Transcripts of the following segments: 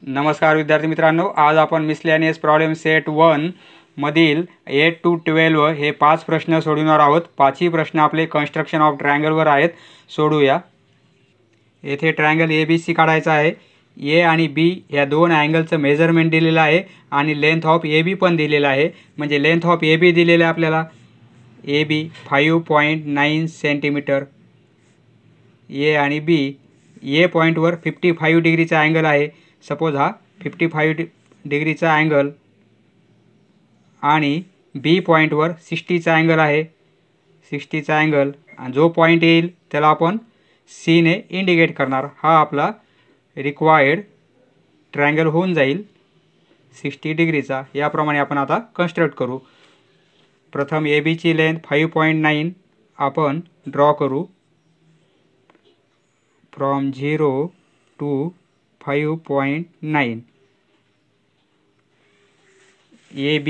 नमस्कार विद्यार्थी मित्रांनो, आज आपण मिसलेनियस प्रॉब्लेम सेट 1 मधील 8 to 12 हे 5 प्रश्न सोडवणार आहोत। पाचही प्रश्न आपले कन्स्ट्रक्शन ऑफ ट्रायंगलवर आहेत। सोडूया। येथे ट्रायंगल ABC काढायचा आहे। ए आणि बी या दोन अँगलचं मेजरमेंट दिलेलं आहे आणि लेंथ ऑफ AB पण दिलेलं आहे। म्हणजे लेंथ ऑफ AB दिलेलं आहे आपल्याला। AB 5.9 centimetre. ए आणि बी ए पॉइंटवर 55 डिग्रीचा अँगल आहे। सपोज हा 55 डिग्रीचा अँगल आणि बी पॉइंटवर 60चा अँगल आहे। 60चा अँगल आणि जो पॉइंट येईल त्याला आपण सी ने इंडिकेट करणार। हा आपला रिक्वायर्ड ट्रायंगल होऊन जाईल 60 डिग्रीचा। याप्रमाणे आपण आता कन्स्ट्रक्ट करू। प्रथम AB ची लेंथ 5.9 आपण ड्रॉ करू। फ्रॉम 0 to 5.9 AB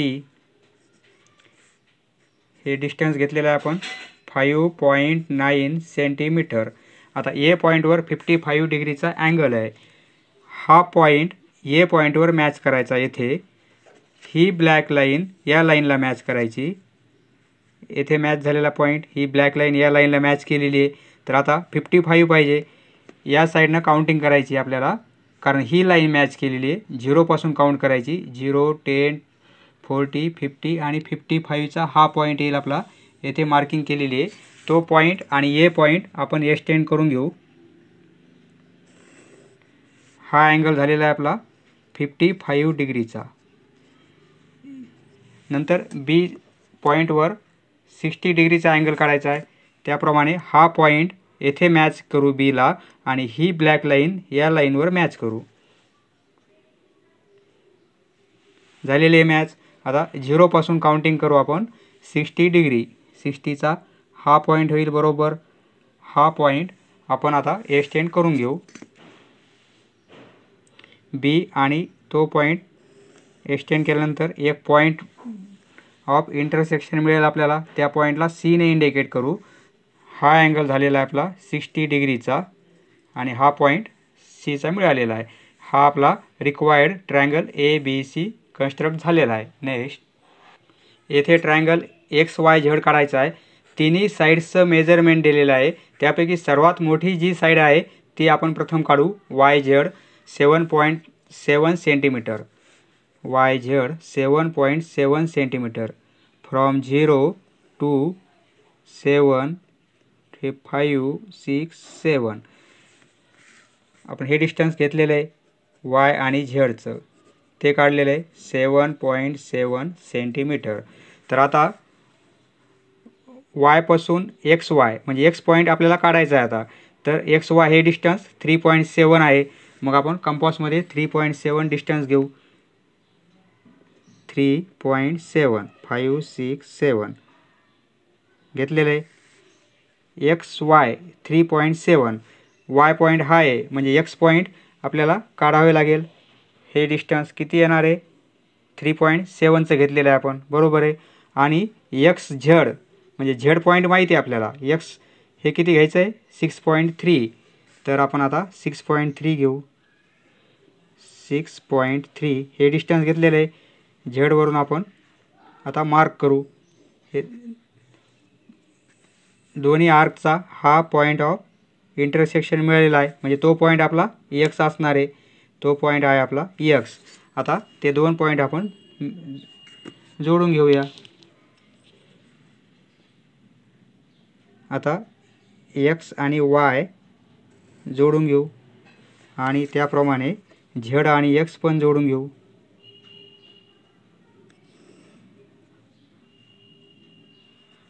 हे डिस्टन्स घेतलेलं आहे आपण 5.9 सेंटीमीटर। आता ए पॉइंटवर 55 डिग्रीचा अँगल आहे। हा पॉइंट ए पॉइंटवर मॅच करायचा। येथे ही ब्लॅक लाईन या लाईनला मॅच करायची। येथे मॅच झालेला पॉइंट ही ब्लॅक लाईन या लाईनला मॅच केलेली आहे। तर आता 55 पाहिजे। या साईडनं काउंटिंग करायची आपल्याला, कारण ही लाईन मॅच केलेली आहे। 0 पासून काउंट करायची। 0, 10, 40, 50 आणि 55चा हा पॉइंट येईल आपला। येथे मार्किंग केलेली आहे। तो पॉइंट आणि ए पॉइंट आपण एक्सटेंड करून घेऊ। हा अँगल झालेला आहे आपला 55 डिग्रीचा। नंतर बी पॉइंटवर 60 डिग्रीचा अँगल काढायचा आहे। त्याप्रमाणे हा पॉइंट येथे मॅच करू बी ला आणि ही ब्लॅक लाईन या लाईनवर मॅच करू। झालेले मॅच। आता 0 पासून काउंटिंग करू आपण 60 डिग्री। 60चा हा पॉइंट होईल बरोबर। हा पॉइंट आपण आता एक्सटेंड करून घेऊ। बी आणि तो पॉइंट एक्सटेंड केल्यानंतर एक पॉइंट ऑफ इंटरसेक्शन मिळेल आपल्याला। त्या पॉइंटला सी ने इंडिकेट करू। हा अँगल झालेला आहे आपला 60 डिग्रीचा आणि हा पॉइंट सीचा मिळालेला आहे। हा आपला रिक्वायर्ड ट्रायंगल ABC कन्स्ट्रक्ट झालेला आहे। नेक्स्ट येथे ट्रायंगल XYZ काढायचा आहे। तिन्ही साइड्सचं मेजरमेंट दिलेलं आहे। त्यापैकी सर्वात मोठी जी साइड आहे ती आपण प्रथम काढू। YZ 7.7 centimetre. YZ 7.7 centimetre. From 0 to 7 5 6 7 आपण हे डिस्टन्स घेतलेलं आहे Y आणि Zचं, ते काढलेलं आहे 7.7 सेंटीमीटर। तर आता Y पासून XY म्हणजे X पॉइंट आपल्याला काढायचा आहे आता। तर XY हे डिस्टन्स 3.7 आहे। मग आपण कंपासमध्ये 3.7 डिस्टन्स घेऊ। 3.7 5 6 7 घेतलेलं आहे। XY 3.7 Y पॉइंट हा आहे म्हणजे X पॉइंट आपल्याला काढावे लागेल। हे डिस्टन्स किती येणार आहे 3.7चं घेतलेलं आहे आपण, बरोबर आहे। आणि XZ म्हणजे Z पॉइंट माहिती आहे आपल्याला। X हे किती घ्यायचं आहे 6.3। तर आपण आता 6.3 घेऊ। 6.3 हे डिस्टन्स घेतलेलं आहे। Z वरून आपण आता मार्क करू। हे दोन्ही आर्कचा हा पॉइंट ऑफ इंटरसेक्शन मिळालेला आहे। म्हणजे तो पॉइंट आपला X असणार आहे। तो पॉइंट आहे आपला X। आता ते दोन पॉइंट आपण जोडून घेऊया। आता X आणि Y जोडून घेऊ आणि त्याप्रमाणे Z आणि X पण जोडून घेऊ।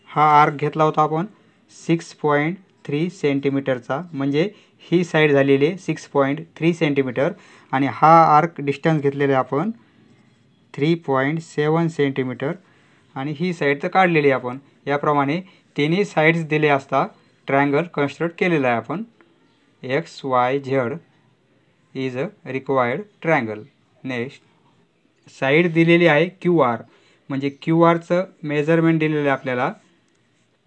हा आर्क घेतला होता आपण 6.3 सेंटीमीटरचा, म्हणजे ही साइड झालेली आहे 6.3 सेंटीमीटर आणि हा आर्क डिस्टन्स घेतलेला आहे आपण 3.7 सेंटीमीटर आणि ही साइड तर काढलेली आहे आपण। याप्रमाणे तिन्ही साइड्स दिले असता ट्रायंगल कन्स्ट्रक्ट केलेला आहे आपण। XYZ is a required triangle. Next side दिलेली आहे QR म्हणजे QRचं मेजरमेंट दिलेलं आहे आपल्याला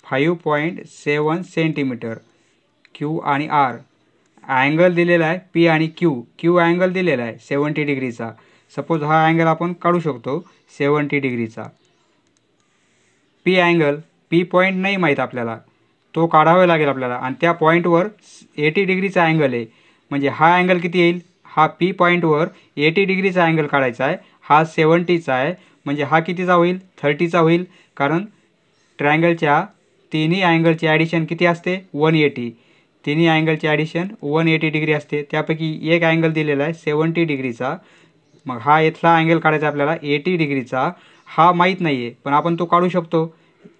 5.7 सेंटीमीटर। Q आणि R अँगल दिलेला आहे पी आणि क्यू अँगल दिलेला आहे 70 डिग्रीचा. सपोज हा अँगल आपण काढू शकतो 70 डिग्रीचा. पी पॉईंट नाही माहीत आपल्याला, तो काढावा लागेल आपल्याला. आणि त्या पॉईंटवर 80 डिग्रीचा अँगल आहे. म्हणजे हा अँगल किती येईल? हा पी पॉईंटवर 80 डिग्रीचा अँगल काढायचा आहे. हा 70चा आहे. म्हणजे हा कितीचा होईल? 30चा होईल. कारण ट्रायंगलच्या तिन्ही अँगलची ॲडिशन किती असते? 180. तिन्ही अँगलची ॲडिशन 180 डिग्री असते. त्यापैकी एक अँगल दिलेला आहे 70 डिग्रीचा. मग हा इथला अँगल काढायचा आपल्याला 80 डिग्रीचा. हा माहीत नाही आहे, पण आपण तो काढू शकतो.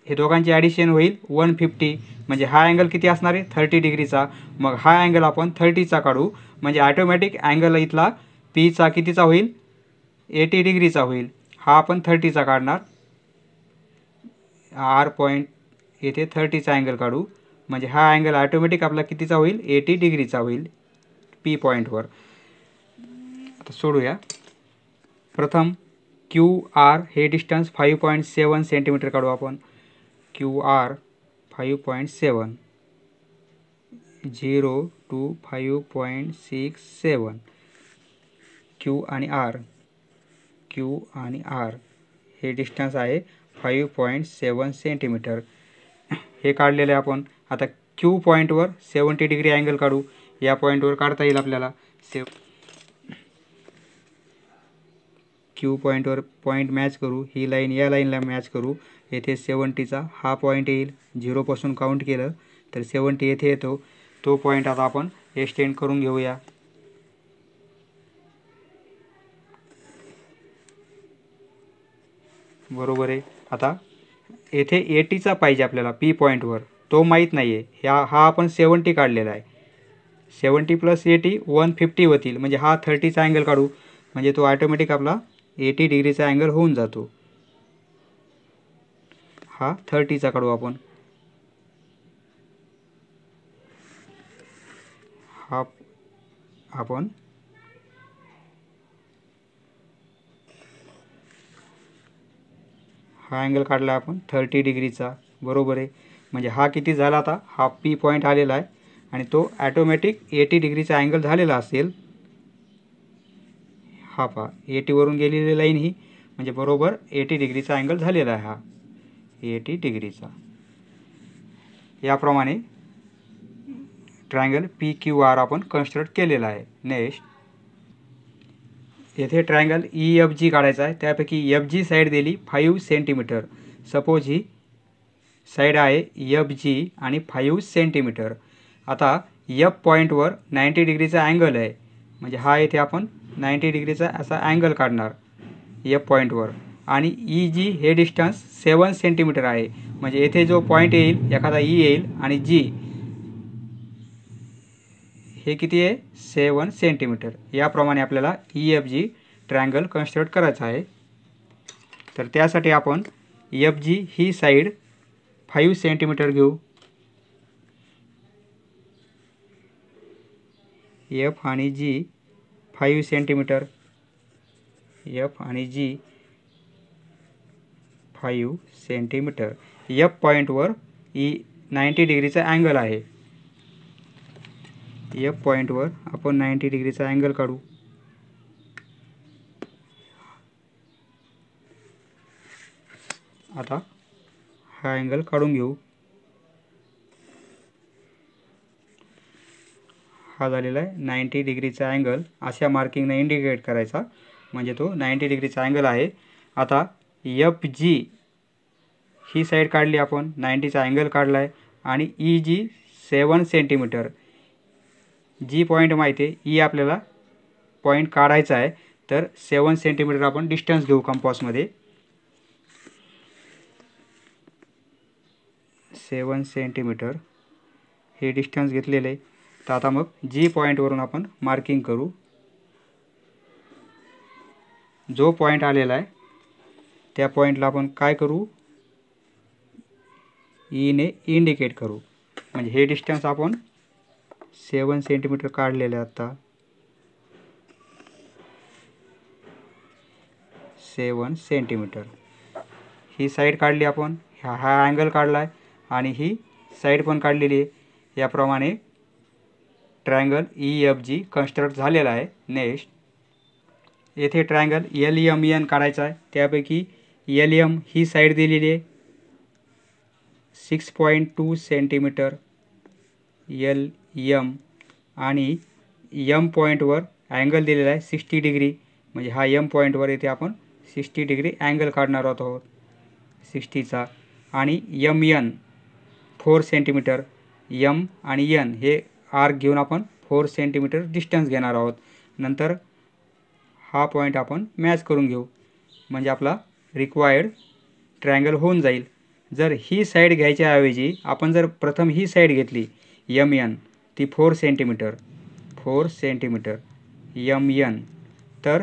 हे दोघांची ॲडिशन होईल 150. म्हणजे हा अँगल किती असणार आहे? 30 डिग्रीचा. मग हा अँगल आपण 30चा काढू. म्हणजे ॲटोमॅटिक अँगल इथला पीचा कितीचा होईल? 80 डिग्रीचा होईल. हा आपण 30चा काढणार. आर पॉईंट येथे 30चा अँगल काढू. म्हणजे हा अँगल ॲटोमॅटिक आपला कितीचा होईल? 80 डिग्रीचा होईल पी पॉईंटवर. आता सोडूया. प्रथम क्यू आर हे डिस्टन्स 5.7 सेंटीमीटर काढू आपण. Q R 5.7, 0 to 5.67. क्यू आणि आर हे डिस्टन्स आहे 5.7 सेंटीमीटर. हे काढलेले आपण. आता क्यू पॉईंटवर 70 डिग्री अँगल काढू. या पॉईंटवर काढता येईल आपल्याला. क्यू पॉईंटवर पॉईंट मॅच करू. ही लाईन या लाईनला मॅच करू. येथे 70चा हा पॉईंट येईल. 0पासून काउंट केलं तर 70 येथे येतो. तो पॉईंट आता आपण एक्सटेंड करून घेऊया. बरोबर आहे. आता येथे 80चा पाहिजे आपल्याला पी पॉईंटवर, तो माहीत नाही आहे. हा आपण 70 काढलेला आहे. 70 + 80 150 होतील. म्हणजे हा 30चा अँगल काढू. म्हणजे तो ऑटोमॅटिक आपला 80 डिग्रीचा अँगल होऊन जातो. हा 30चा काढू आपण. हा आपण हा अँगल काढला आपण 30 डिग्रीचा. बरोबर आहे. म्हणजे हा किती झाला? आता हा पी पॉईंट आलेला आहे आणि तो ॲटोमॅटिक 80 डिग्रीचा अँगल झालेला असेल. हा पहा 80 वरून गेलेली लाईन ही, म्हणजे बरोबर 80 डिग्रीचा अँगल झालेला आहे हा 80 डिग्रीचा. याप्रमाणे ट्रायंगल पी क्यू आर आपण कन्स्ट्रक्ट केलेला आहे. नेक्स्ट येथे ट्रायंगल ई एफ जी काढायचा आहे. त्यापैकी एफ जी साईड दिली 5 सेंटीमीटर. सपोज ही साईड आहे एफ जी आणि 5 सेंटीमीटर. आता एफ पॉईंटवर 90 डिग्रीचा अँगल आहे. म्हणजे हा इथे आपण 90 डिग्रीचा असा अँगल काढणार एफ पॉईंटवर. आणि ई जी हे डिस्टन्स 7 सेंटीमीटर आहे. म्हणजे येथे जो पॉईंट येईल एखादा ई येईल आणि जी हे किती आहे? 7 सेंटीमीटर. याप्रमाणे आपल्याला E F G triangle construct करायचा आहे. तर त्यासाठी आपण एफ जी ही साईड 5 सेंटीमीटर घेऊ. एफ आणि जी 5 सेंटीमीटर. एफ आणि जी 5 सेंटीमीटर. एफ पॉईंटवर ई 90 डिग्रीचा अँगल आहे. एफ पॉईंटवर आपण 90 डिग्रीचा अँगल काढू. आता हा अँगल काढून घेऊ. हा झालेला आहे 90 डिग्रीचा अँगल. अशा मार्किंगने इंडिकेट करायचा, म्हणजे तो 90 डिग्रीचा अँगल आहे. आता एफ जी ही साईड काढली आपण, 90चा अँगल काढला आहे. आणि ई जी 7 सेंटीमीटर. जी पॉईंट माहिती आहे, ई आपल्याला पॉईंट काढायचा आहे. तर 7 सेंटीमीटर आपण डिस्टन्स घेऊ कंपासमध्ये. 7 सेंटीमीटर हे डिस्टन्स घेतलेले आहे. तर आता मग जी पॉईंटवरून आपण मार्किंग करू. जो पॉईंट आलेला आहे त्या पॉईंटला आपण काय करू? ईने इंडिकेट करू. म्हणजे हे डिस्टन्स आपण 7 सेंटीमीटर काढलेलं आहे. आता 7 सेंटीमीटर ही साईड काढली आपण. हा अँगल काढला आहे आणि ही साईड पण काढलेली आहे. याप्रमाणे ट्रायंगल EFG कन्स्ट्रक्ट झालेला आहे. नेक्स्ट येथे ट्रायंगल LMN काढायचा आहे. त्यापैकी LM ही साईड दिलेली आहे 6.2 सेंटीमीटर LM आणि M पॉईंटवर अँगल दिलेला आहे 60 डिग्री. म्हणजे हा M पॉईंटवर येथे आपण 60 डिग्री अँगल काढणार आहोत 60चा. आणि MN 4 सेंटीमीटर. M आणि N हे आर्क घेऊन आपण 4 सेंटीमीटर डिस्टन्स घेणार आहोत. नंतर हा पॉईंट आपण मॅच करून घेऊ म्हणजे आपला रिक्वायर्ड ट्रायंगल होऊन जाईल. जर ही साईड घ्यायच्या ऐवजी आपण जर प्रथम ही साईड घेतली MN ती 4 सेंटीमीटर MN तर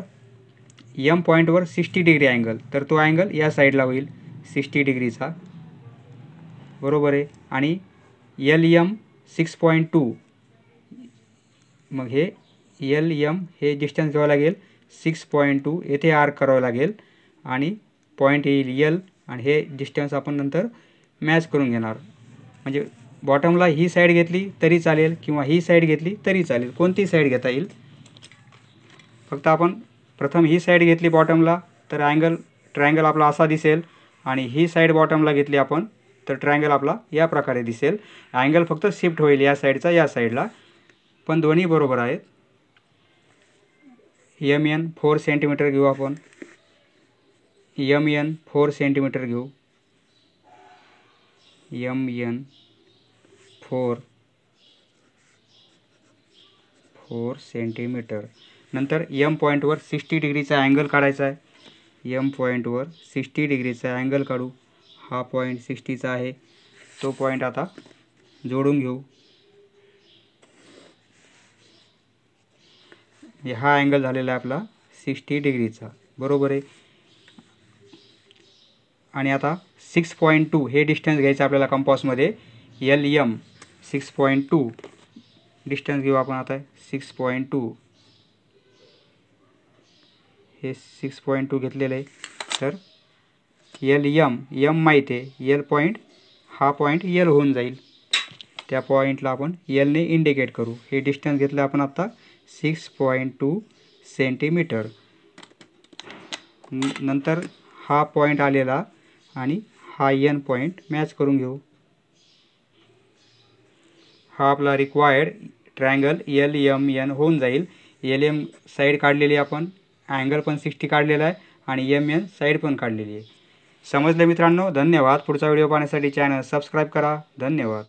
M पॉईंटवर 60 डिग्री अँगल, तर तो अँगल या साईडला होईल 60 डिग्रीचा. बरोबर आहे. आणि LM 6.2 मग हे LM हे डिस्टन्स घ्यावं लागेल 6.2 येथे आर्क करावं लागेल आणि पॉईंट येईल L आणि हे डिस्टन्स आपण नंतर मॅच करून घेणार. म्हणजे बॉटमला ही साईड घेतली तरी चालेल किंवा ही साईड घेतली तरी चालेल, कोणती साईड घेता येईल. फक्त आपण प्रथम ही साईड घेतली बॉटमला तर ट्रायंगल आपला असा दिसेल आणि ही साईड बॉटमला घेतली आपण तर ट्रायंगल आपला या प्रकारे दिसेल. अँगल फक्त शिफ्ट होईल या साईडचा या साईडला, पण दोन्ही बरोबर आहेत. MN 4 सेंटीमीटर घेऊ आपण. MN 4 सेंटीमीटर घेऊ. MN 4 centimetre. नंतर M पॉईंटवर 60 डिग्रीचा अँगल काढायचा आहे. M पॉईंटवर 60 डिग्रीचा अँगल काढू. हा पॉईंट 60चा आहे, तो पॉईंट आता जोडून घेऊ. हा अँगल झालेला आहे आपला 60 डिग्रीचा. बरोबर आहे. आणि आता 6.2 हे डिस्टन्स घ्यायचं आपल्याला कंपासमध्ये. LM 6.2 डिस्टन्स घेऊ आपण आता 6.2. हे 6.2 घेतलेलं आहे. तर M माहिती आहे L पॉईंट, हा पॉईंट L होऊन जाईल. त्या पॉईंटला आपण L ने इंडिकेट करू. हे डिस्टन्स घेतलं आपण आता 6.2 सेंटीमीटर. नंतर हा पॉईंट आलेला आणि हा N पॉईंट मॅच करून घेऊ. हा आपला रिक्वायर्ड ट्रायंगल LMN होऊन जाईल. LM साईड काढलेली आपण, अँगल पण 60 काढलेला आहे आणि MN साईड पण काढलेली आहे. समजलं मित्रांनो? धन्यवाद. पुढचा व्हिडिओ पाहण्यासाठी चॅनल सबस्क्राईब करा. धन्यवाद.